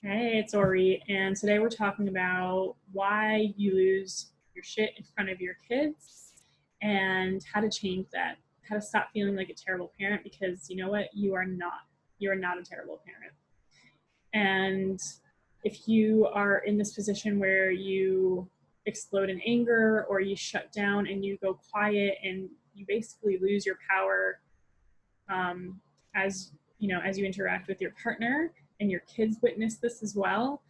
Hey, it's Orit, and today we're talking about why you lose your shit in front of your kids and how to change that, how to stop feeling like a terrible parent because you know what? You are not. You are not a terrible parent. And if you are in this position where you explode in anger or you shut down and you go quiet and you basically lose your power um, as as you interact with your partner and your kids witness this as well.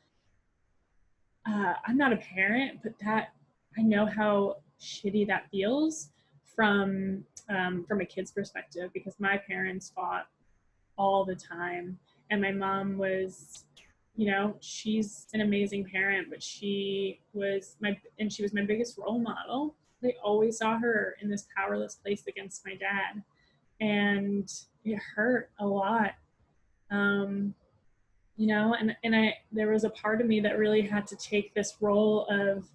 I'm not a parent, but that I know how shitty that feels from a kid's perspective because my parents fought all the time, and my mom was, she's an amazing parent, but she was my biggest role model. They always saw her in this powerless place against my dad, and it hurt a lot. Um, and I there was a part of me that really had to take this role of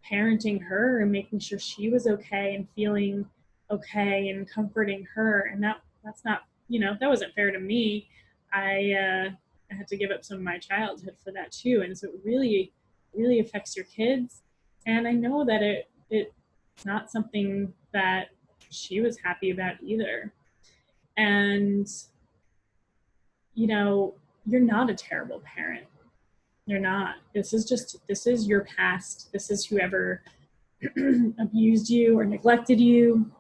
parenting her and making sure she was okay and feeling okay and comforting her, and that's not, that wasn't fair to me. I had to give up some of my childhood for that too, and so it really affects your kids. And I know that it's not something that she was happy about either. And you know you're not a terrible parent. You're not. This is your past. This is whoever abused you or neglected you,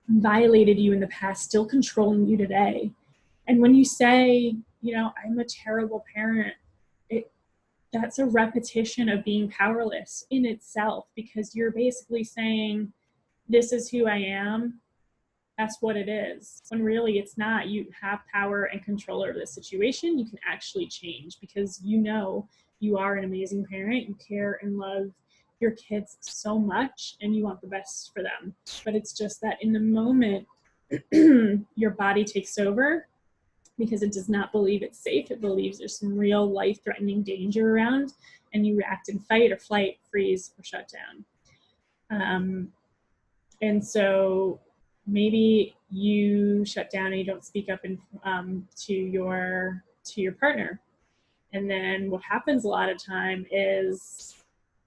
violated you in the past, still controlling you today. And when you say, I'm a terrible parent, it that's a repetition of being powerless in itself, because you're basically saying, this is who I am. That's what it is. When really it's not. You have power and control over the situation. You can actually change because you are an amazing parent. You care and love your kids so much and you want the best for them. But it's just that in the moment, your body takes over because it does not believe it's safe. It believes there's some real life-threatening danger around, and you react in fight or flight, freeze, or shut down. And so maybe you shut down and you don't speak up to your partner. And then what happens a lot of time is,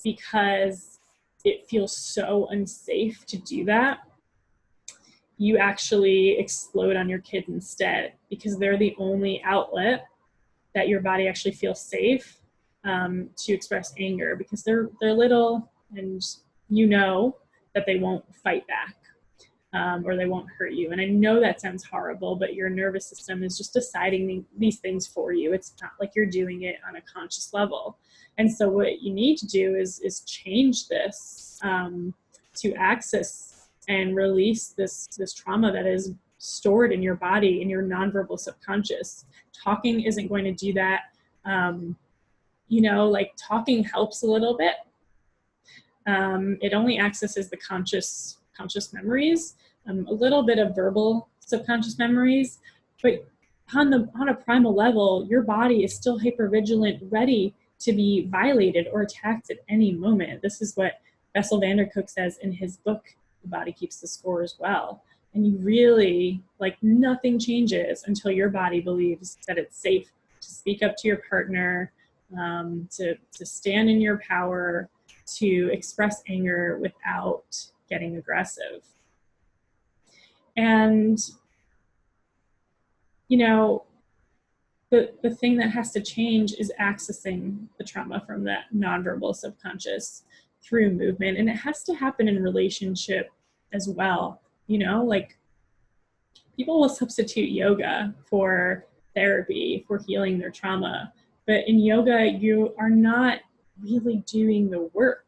because it feels so unsafe to do that, you actually explode on your kids instead, because they're the only outlet that your body actually feels safe to express anger, because they're little, and that they won't fight back, or they won't hurt you. And I know that sounds horrible, but your nervous system is just deciding these things for you. It's not like you're doing it on a conscious level. And so what you need to do is change this, to access and release this trauma that is stored in your body, in your nonverbal subconscious. Talking isn't going to do that. Like talking helps a little bit. It only accesses the conscious memories, a little bit of verbal subconscious memories, but on a primal level, your body is still hypervigilant, ready to be violated or attacked at any moment. This is what Bessel van der Kolk says in his book, The Body Keeps the Score, as well. And you really, nothing changes until your body believes that it's safe to speak up to your partner, to stand in your power, to express anger without getting aggressive. And the thing that has to change is accessing the trauma from that nonverbal subconscious through movement. And it has to happen in relationship as well. People will substitute yoga for therapy, for healing their trauma. But in yoga, you are not really doing the work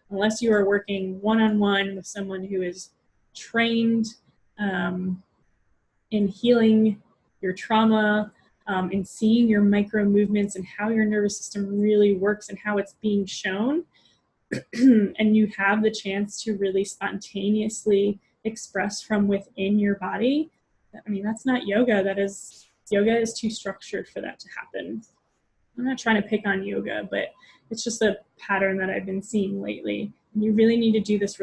unless you are working one-on-one with someone who is trained in healing your trauma, in seeing your micro movements and how your nervous system really works and how it's being shown. And you have the chance to really spontaneously express from within your body. I mean, that's not yoga. Yoga is too structured for that to happen. I'm not trying to pick on yoga, but it's just a pattern that I've been seeing lately. And you really need to do this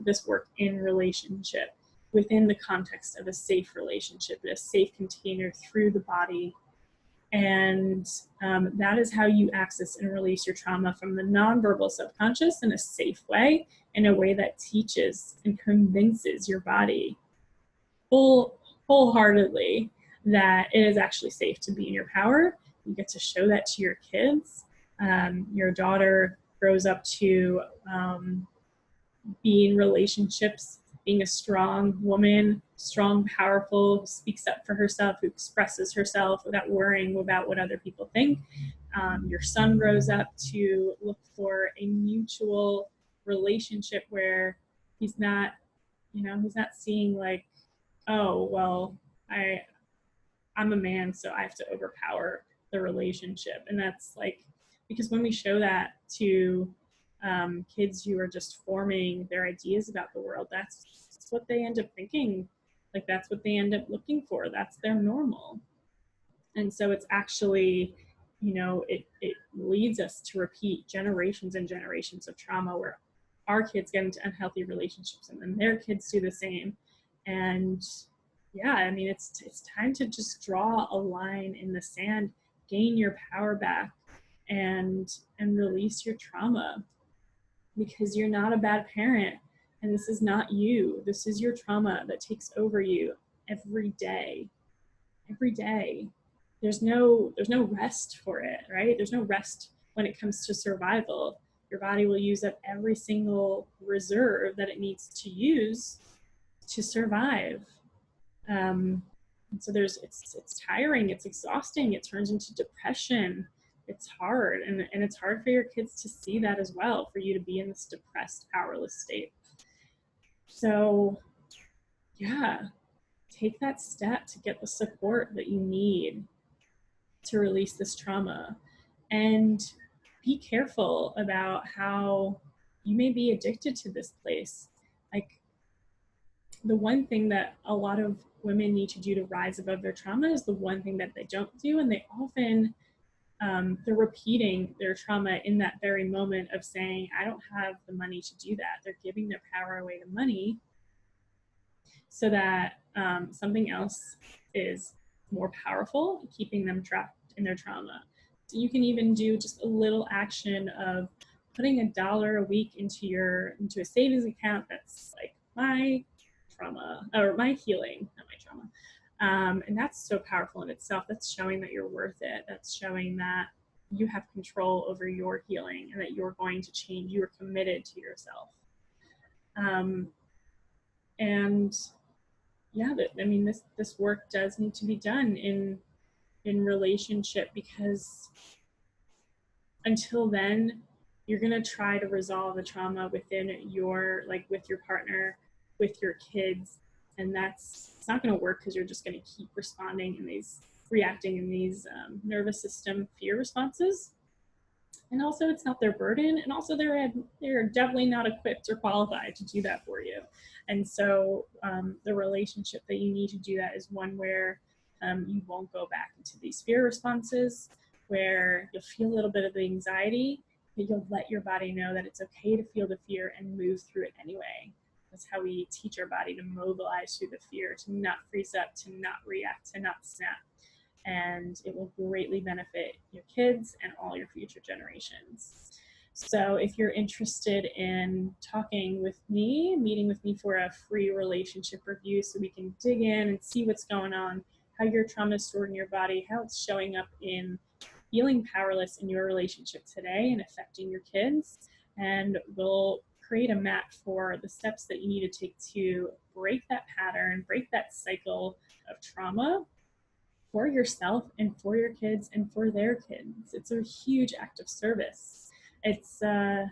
this work in relationship, within the context of a safe relationship, a safe container through the body. And that is how you access and release your trauma from the nonverbal subconscious in a safe way, in a way that teaches and convinces your body wholeheartedly that it is actually safe to be in your power. You get to show that to your kids. Your daughter grows up to be in relationships, being a strong woman, strong, powerful, who speaks up for herself, who expresses herself without worrying about what other people think. Your son grows up to look for a mutual relationship where he's not, he's not seeing like, oh, well, I'm a man, so I have to overpower the relationship. And that's like, because when we show that to kids who are just forming their ideas about the world, that's what they end up thinking. Like, that's what they end up looking for. That's their normal. And so it's actually, it leads us to repeat generations and generations of trauma where our kids get into unhealthy relationships and then their kids do the same. And yeah, I mean, it's time to just draw a line in the sand, gain your power back, and release your trauma, because you're not a bad parent, and this is not you. This is your trauma that takes over you every day. Every day. There's no rest for it, right? There's no rest when it comes to survival. Your body will use up every single reserve that it needs to use to survive. And so it's tiring, it's exhausting, it turns into depression. It's hard, and it's hard for your kids to see that as well, for you to be in this depressed, powerless state. So yeah, take that step to get the support that you need to release this trauma, and be careful about how you may be addicted to this place. Like, the one thing that a lot of women need to do to rise above their trauma is the one thing that they don't do, and they often they're repeating their trauma in that very moment of saying, I don't have the money to do that. They're giving their power away to money so that something else is more powerful, keeping them trapped in their trauma. So you can even do just a little action of putting $1 a week into a savings account that's like my trauma, or my healing, not my trauma. And that's so powerful in itself. That's showing that you're worth it. That's showing that you have control over your healing and that you're going to change. You are committed to yourself. And yeah, I mean, this work does need to be done in relationship, because until then, you're going to try to resolve the trauma within with your partner, with your kids, and it's not going to work, because you're just going to keep reacting in these nervous system fear responses. And also, it's not their burden, and also they're definitely not equipped or qualified to do that for you. And so the relationship that you need to do that is one where you won't go back into these fear responses, where you'll feel a little bit of the anxiety, but you'll let your body know that it's okay to feel the fear and move through it anyway. That's how we teach our body to mobilize through the fear, to not freeze up, to not react, to not snap. And it will greatly benefit your kids and all your future generations. So if you're interested in talking with me, meeting with me for a free relationship review, so we can dig in and see what's going on, how your trauma is stored in your body, how it's showing up in feeling powerless in your relationship today and affecting your kids, and we'll create a map for the steps that you need to take to break that pattern, break that cycle of trauma for yourself and for your kids and for their kids. It's a huge act of service. It's, I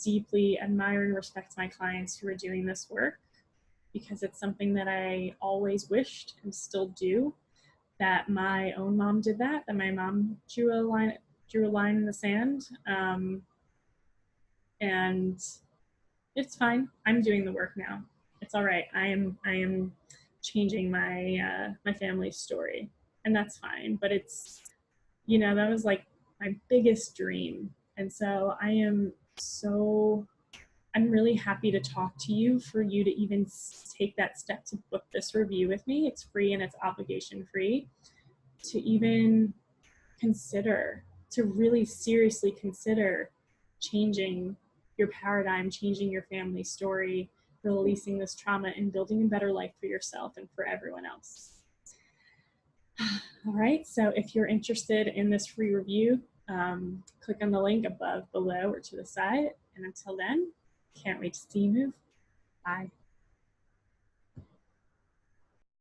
deeply admire and respect my clients who are doing this work, because it's something that I always wished, and still do, that my own mom did that my mom drew a line in the sand. And it's fine. I'm doing the work now. It's all right. I am changing my family's story, and that's fine. But it's, that was like my biggest dream. And so I'm really happy to talk to you, for you to even take that step to book this review with me. It's free and it's obligation free. to even consider, to really seriously consider changing your paradigm, changing your family story, releasing this trauma, and building a better life for yourself and for everyone else. All right, so if you're interested in this free review, click on the link above, below, or to the side. And until then, can't wait to see you move. Bye.